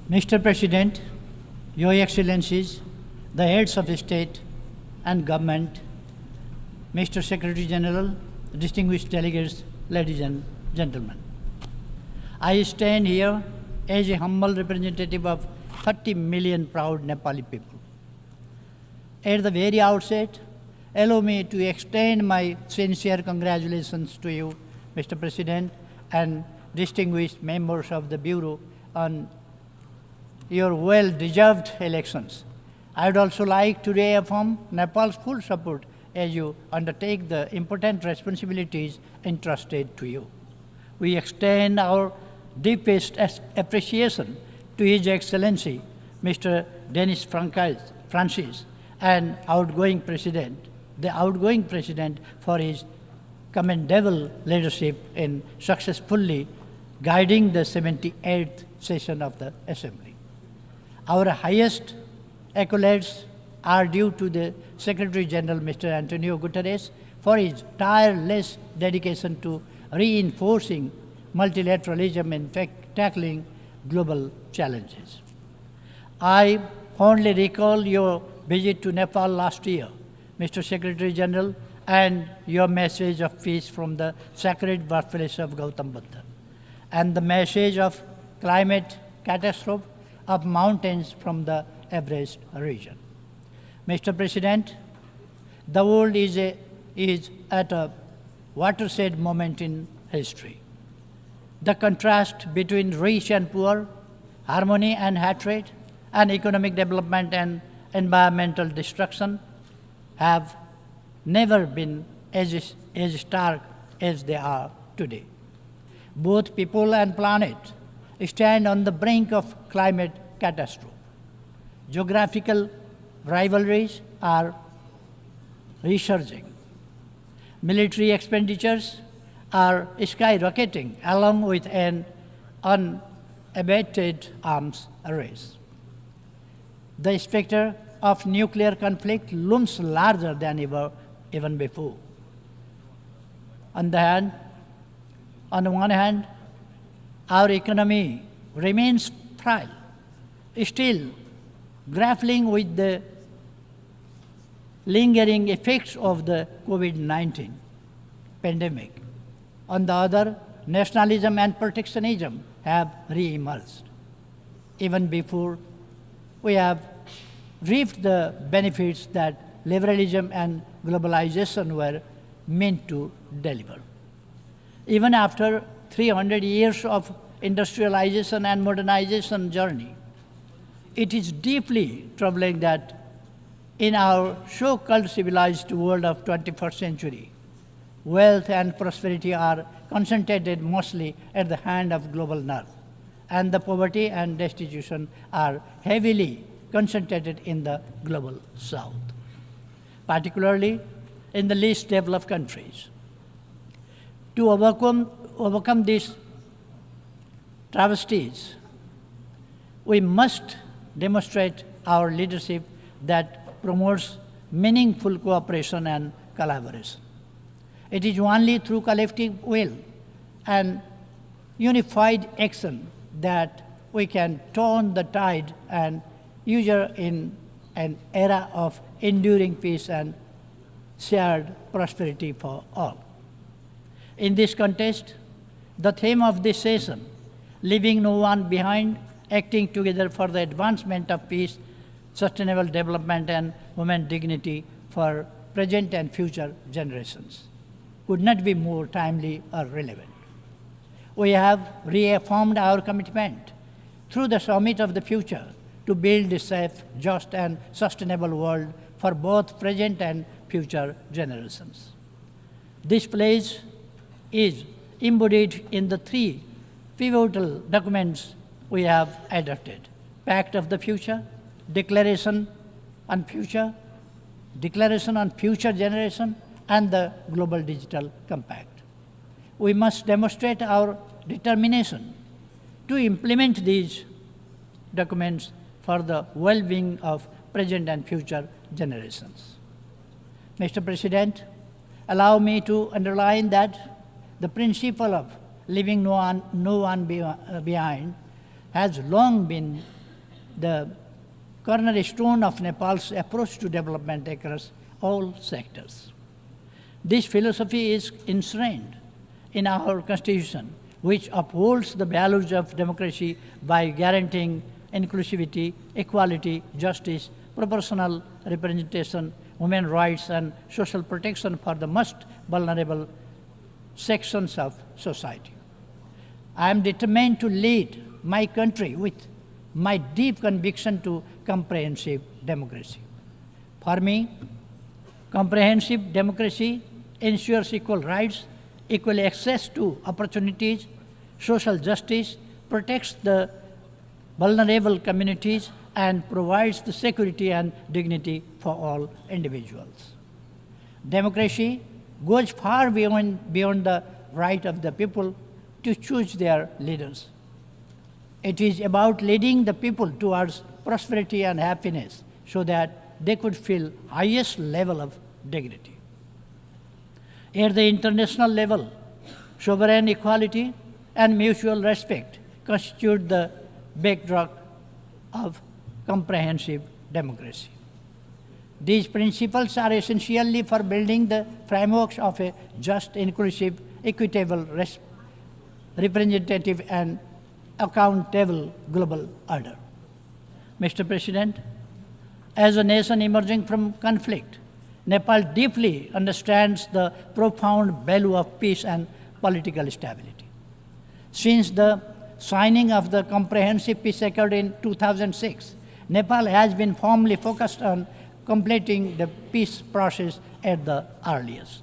Mr. President, Your Excellencies, the heads of state and government, Mr. Secretary General, distinguished delegates, ladies and gentlemen. I stand here as a humble representative of 30 million proud Nepali people. At the very outset, allow me to extend my sincere congratulations to you, Mr. President, and distinguished members of the Bureau on your well-deserved elections. I would also like to reaffirm Nepal's full support as you undertake the important responsibilities entrusted to you. We extend our deepest appreciation to His Excellency, Mr. Denis Francis, and the outgoing President for his commendable leadership in successfully guiding the 78th session of the Assembly. Our highest accolades are due to the Secretary General, Mr. Antonio Guterres, for his tireless dedication to reinforcing multilateralism and tackling global challenges. I fondly recall your visit to Nepal last year, Mr. Secretary General, and your message of peace from the sacred birthplace of Gautam Buddha, and the message of climate catastrophe of mountains from the Everest region. Mr. President, the world is at a watershed moment in history. The contrast between rich and poor, harmony and hatred, and economic development and environmental destruction have never been as stark as they are today. Both people and planet stand on the brink of climate catastrophe. Geographical rivalries are resurging. Military expenditures are skyrocketing along with an unabated arms race. The specter of nuclear conflict looms larger than ever, even before. On the one hand, our economy remains frail, still grappling with the lingering effects of the COVID-19 pandemic. On the other, nationalism and protectionism have re-emerged. Even before we have reaped the benefits that liberalism and globalization were meant to deliver. Even after 300 years of industrialization and modernization journey, it is deeply troubling that in our so-called civilized world of 21st century, wealth and prosperity are concentrated mostly at the hand of global north, and the poverty and destitution are heavily concentrated in the global south, particularly in the least developed countries. To overcome these travesties, we must demonstrate our leadership that promotes meaningful cooperation and collaboration. It is only through collective will and unified action that we can turn the tide and usher in an era of enduring peace and shared prosperity for all. In this context, the theme of this session, leaving no one behind, acting together for the advancement of peace, sustainable development, and human dignity for present and future generations, could not be more timely or relevant. We have reaffirmed our commitment through the Summit of the Future to build a safe, just, and sustainable world for both present and future generations. This pledge is embodied in the three pivotal documents we have adopted: Pact of the Future, Declaration on Future Generation, and the Global Digital Compact. We must demonstrate our determination to implement these documents for the well-being of present and future generations. Mr. President, allow me to underline that the principle of leaving no one behind has long been the cornerstone of Nepal's approach to development across all sectors. This philosophy is enshrined in our Constitution, which upholds the values of democracy by guaranteeing inclusivity, equality, justice, proportional representation, human rights, and social protection for the most vulnerable sections of society. I am determined to lead my country with my deep conviction to comprehensive democracy. For me, comprehensive democracy ensures equal rights, equal access to opportunities, social justice, protects the vulnerable communities, and provides the security and dignity for all individuals. Democracy goes far beyond the right of the people to choose their leaders. It is about leading the people towards prosperity and happiness so that they could feel highest level of dignity. At the international level, sovereign equality and mutual respect constitute the backdrop of comprehensive democracy. These principles are essentially for building the frameworks of a just, inclusive, equitable, representative, and accountable global order. Mr. President, as a nation emerging from conflict, Nepal deeply understands the profound value of peace and political stability. Since the signing of the Comprehensive Peace Accord in 2006, Nepal has been firmly focused on completing the peace process at the earliest.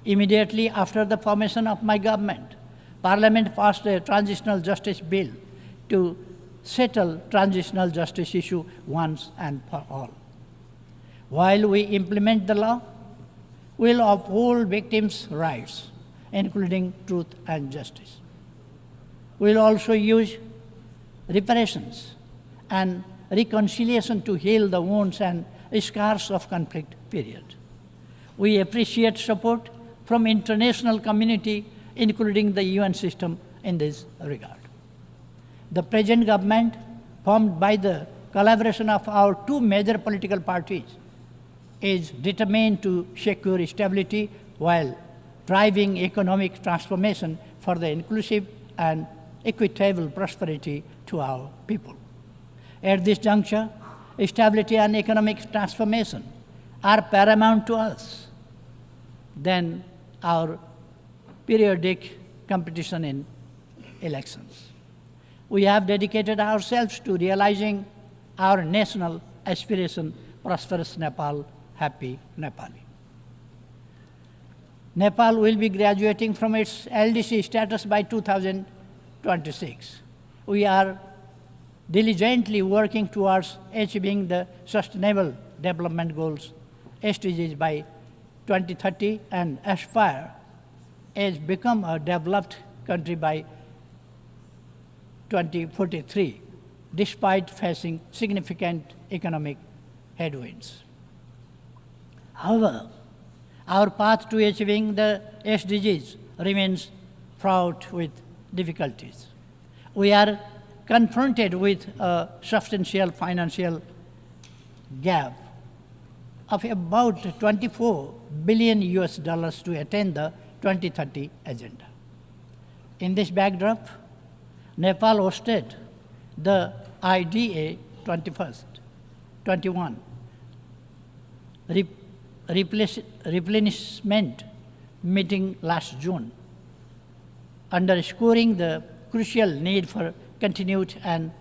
Immediately after the formation of my government, Parliament passed a transitional justice bill to settle transitional justice issue once and for all. While we implement the law, we will uphold victims' rights, including truth and justice. We will also use reparations and reconciliation to heal the wounds and scars of conflict period. We appreciate support from international community, including the UN system, in this regard. The present government, formed by the collaboration of our two major political parties, is determined to secure stability while driving economic transformation for the inclusive and equitable prosperity to our people. At this juncture, stability and economic transformation are paramount to us than our periodic competition in elections. We have dedicated ourselves to realizing our national aspiration, prosperous Nepal, happy Nepali. Nepal will be graduating from its LDC status by 2026. We are diligently working towards achieving the Sustainable Development Goals, SDGs, by 2030 and aspire as become a developed country by 2043, despite facing significant economic headwinds. However, our path to achieving the SDGs remains fraught with difficulties. We are confronted with a substantial financial gap of about 24 billion US dollars to attain the 2030 agenda. In this backdrop, Nepal hosted the IDA 21 replenishment meeting last June, underscoring the crucial need for continued and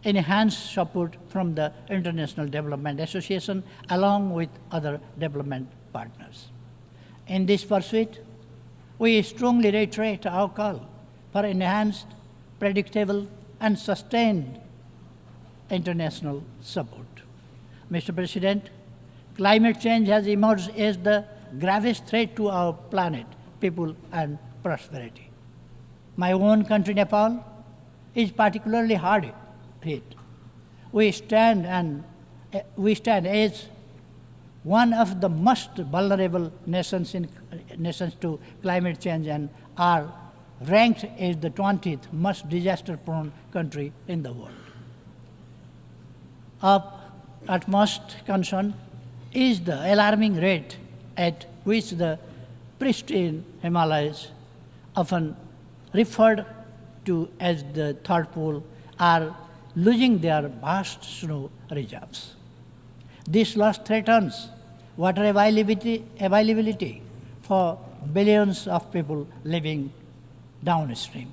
enhanced support from the International Development Association along with other development partners. In this pursuit, we strongly reiterate our call for enhanced, predictable, and sustained international support. Mr. President, climate change has emerged as the gravest threat to our planet, people, and prosperity. My own country, Nepal, is particularly hard hit. We stand as one of the most vulnerable nations to climate change and are ranked as the 20th most disaster-prone country in the world. Of utmost concern is the alarming rate at which the pristine Himalayas, often referred to as the third pole, are losing their vast snow reserves. This loss threatens water availability for billions of people living downstream,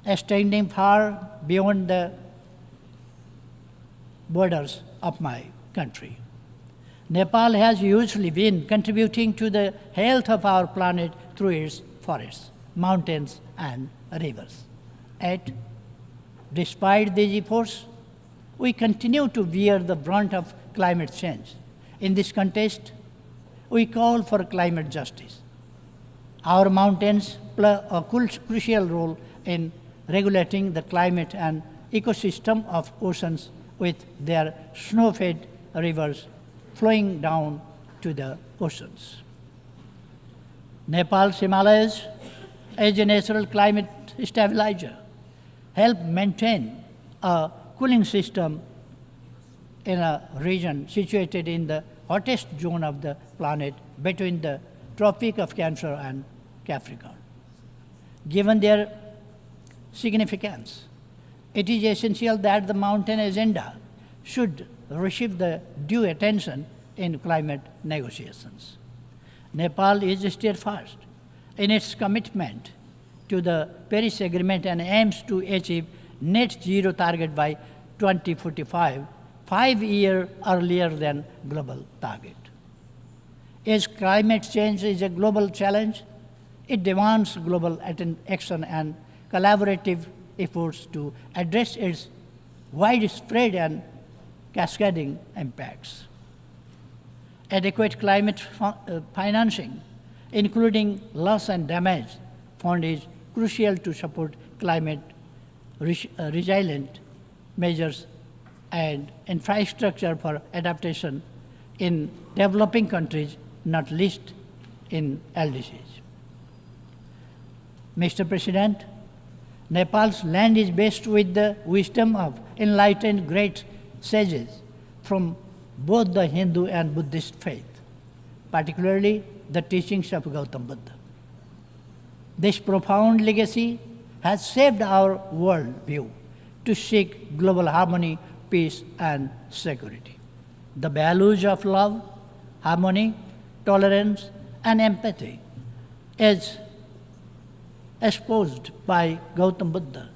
extending far beyond the borders of my country. Nepal has usually been contributing to the health of our planet through its forests, mountains, and rivers. Yet, despite these efforts, we continue to bear the brunt of climate change. In this context, we call for climate justice. Our mountains play a crucial role in regulating the climate and ecosystem of oceans with their snow-fed rivers flowing down to the oceans. Nepal's Himalayas, as a natural climate stabilizer, help maintain a cooling system in a region situated in the hottest zone of the planet between the Tropic of Cancer and Capricorn. Given their significance, it is essential that the mountain agenda should receive the due attention in climate negotiations. Nepal is steadfast in its commitment to the Paris Agreement and aims to achieve net zero target by 2045, 5 years earlier than global target. As climate change is a global challenge, it demands global action and collaborative efforts to address its widespread and cascading impacts. Adequate climate financing, including loss and damage fund, is crucial to support climate resilient measures and infrastructure for adaptation in developing countries, not least in LDCs. Mr. President, Nepal's land is blessed with the wisdom of enlightened great sages from both the Hindu and Buddhist faith, particularly the teachings of Gautam Buddha. This profound legacy has shaped our world view to seek global harmony, peace, and security. The values of love, harmony, tolerance, and empathy, as espoused by Gautam Buddha,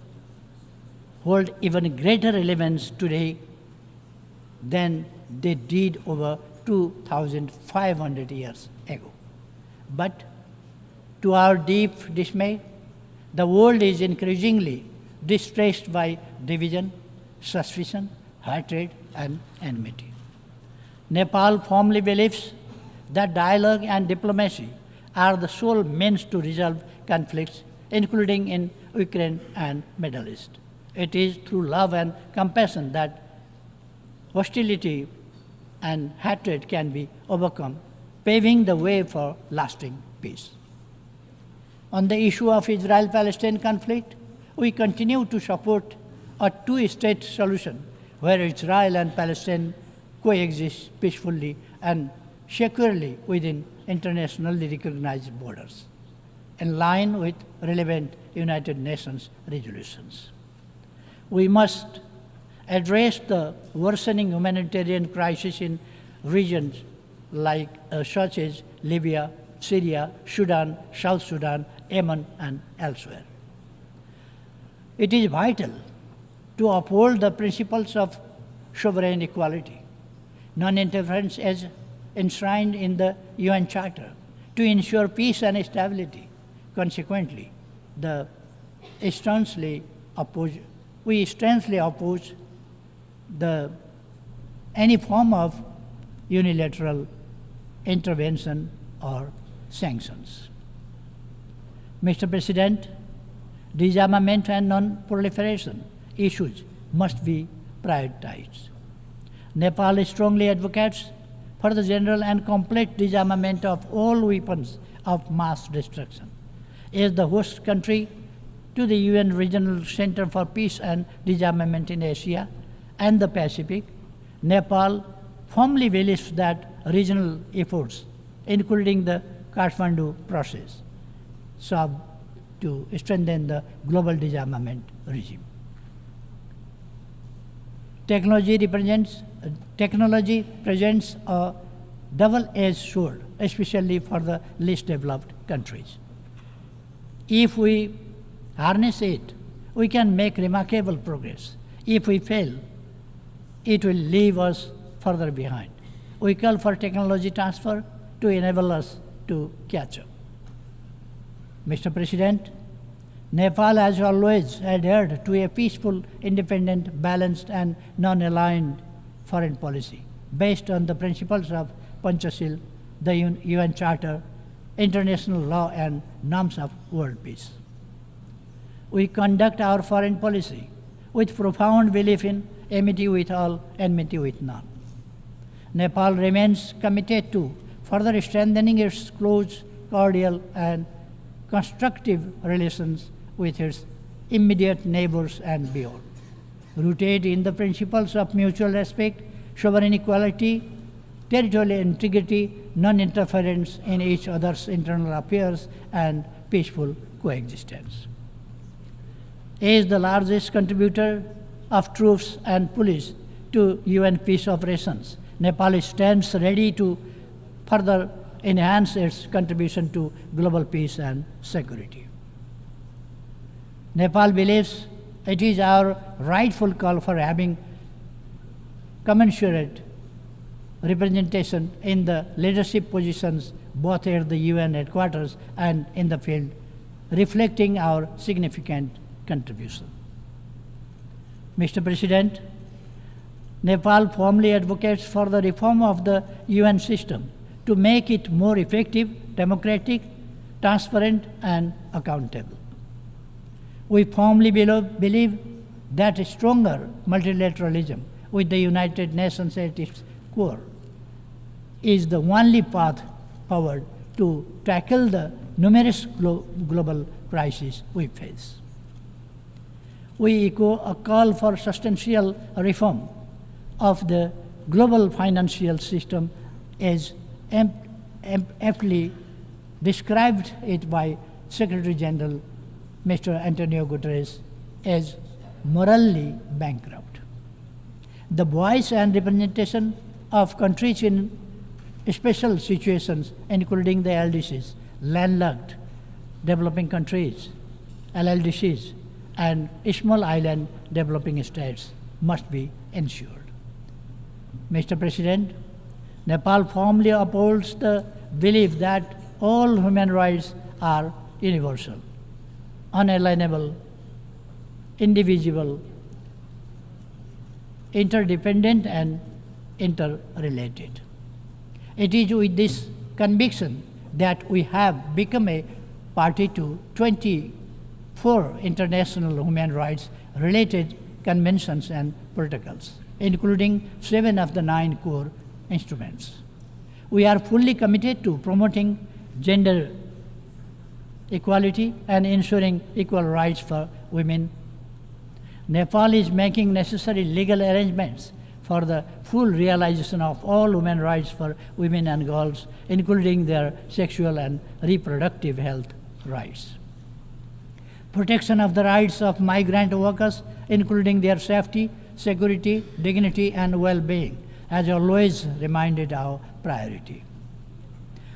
hold even greater relevance today than they did over 2,500 years ago. But to our deep dismay, the world is increasingly distressed by division, suspicion, hatred, and enmity. Nepal firmly believes that dialogue and diplomacy are the sole means to resolve conflicts, including in Ukraine and Middle East. It is through love and compassion that hostility and hatred can be overcome, paving the way for lasting peace. On the issue of Israel-Palestine conflict, we continue to support a two-state solution where Israel and Palestine coexist peacefully and securely within internationally recognized borders, in line with relevant United Nations resolutions. We must address the worsening humanitarian crisis in regions such as Libya, Syria, Sudan, South Sudan, Yemen, and elsewhere. It is vital to uphold the principles of sovereign equality, non-interference as enshrined in the UN Charter, to ensure peace and stability. Consequently, we sternly oppose any form of unilateral intervention or sanctions. Mr. President, disarmament and non-proliferation issues must be prioritized. Nepal strongly advocates for the general and complete disarmament of all weapons of mass destruction. As the host country to the UN Regional Center for Peace and Disarmament in Asia and the Pacific, Nepal firmly believes that regional efforts, including the Kathmandu process, serve to strengthen the global disarmament regime. Technology presents a double-edged sword, especially for the least developed countries. If we harness it, we can make remarkable progress. If we fail, it will leave us further behind. We call for technology transfer to enable us to catch up. Mr. President, Nepal has always adhered to a peaceful, independent, balanced, and non-aligned foreign policy based on the principles of Panchashil, the UN Charter, international law, and norms of world peace. We conduct our foreign policy with profound belief in amity with all, enmity with none. Nepal remains committed to further strengthening its close, cordial, and constructive relations with its immediate neighbors and beyond, rooted in the principles of mutual respect, sovereign equality, territorial integrity, non-interference in each other's internal affairs, and peaceful coexistence. As the largest contributor of troops and police to UN peace operations, Nepal stands ready to further enhance its contribution to global peace and security. Nepal believes it is our rightful call for having commensurate representation in the leadership positions both at the UN headquarters and in the field, reflecting our significant contribution. Mr. President, Nepal firmly advocates for the reform of the UN system to make it more effective, democratic, transparent, and accountable. We firmly believe that stronger multilateralism with the United Nations at its core is the only path forward to tackle the numerous global crises we face. We echo a call for substantial reform of the global financial system as aptly described it by Secretary General Mr. Antonio Guterres as morally bankrupt. The voice and representation of countries in special situations, including the LDCs, landlocked developing countries, LLDCs, and small island developing states must be ensured. Mr. President, Nepal firmly upholds the belief that all human rights are universal, unalienable, indivisible, interdependent, and interrelated. It is with this conviction that we have become a party to 24 international human rights related conventions and protocols, including 7 of the 9 core instruments. We are fully committed to promoting gender equality and ensuring equal rights for women. Nepal is making necessary legal arrangements for the full realization of all human rights for women and girls, including their sexual and reproductive health rights. Protection of the rights of migrant workers, including their safety, security, dignity, and well-being, has always remained our priority.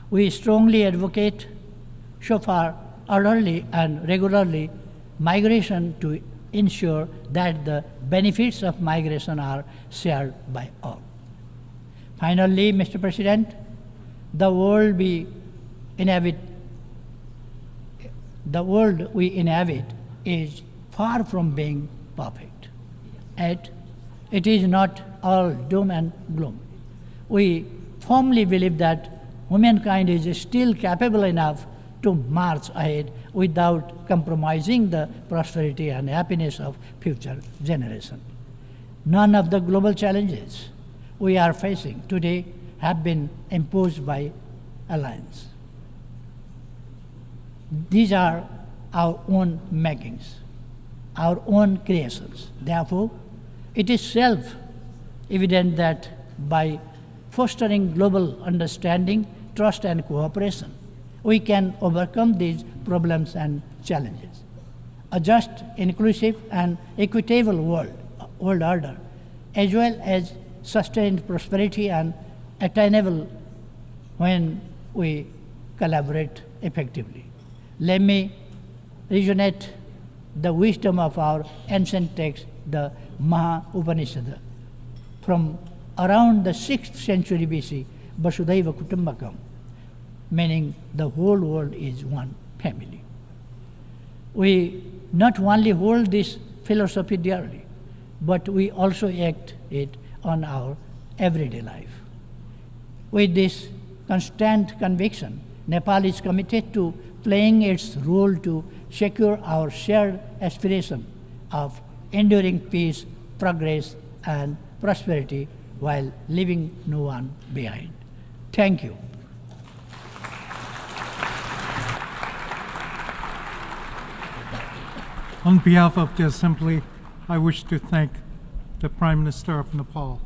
We strongly advocate so far orderly and regularly migration to ensure that the benefits of migration are shared by all. Finally, Mr. President, the world we inhabit is far from being perfect. Yet, it is not all doom and gloom. We firmly believe that humankind is still capable enough to march ahead without compromising the prosperity and happiness of future generations. None of the global challenges we are facing today have been imposed by alliance. These are our own makings, our own creations. Therefore, it is self-evident that by fostering global understanding, trust, and cooperation, we can overcome these problems and challenges. A just, inclusive, and equitable world order, as well as sustained prosperity and attainable when we collaborate effectively. Let me resonate the wisdom of our ancient text, the Maha Upanishad, from around the 6th century BC, Vasudhaiva Kutumbakam, meaning the whole world is one family. We not only hold this philosophy dearly, but we also act it on our everyday life. With this constant conviction, Nepal is committed to playing its role to secure our shared aspiration of enduring peace, progress, and prosperity while leaving no one behind. Thank you. On behalf of the Assembly, I wish to thank the Prime Minister of Nepal.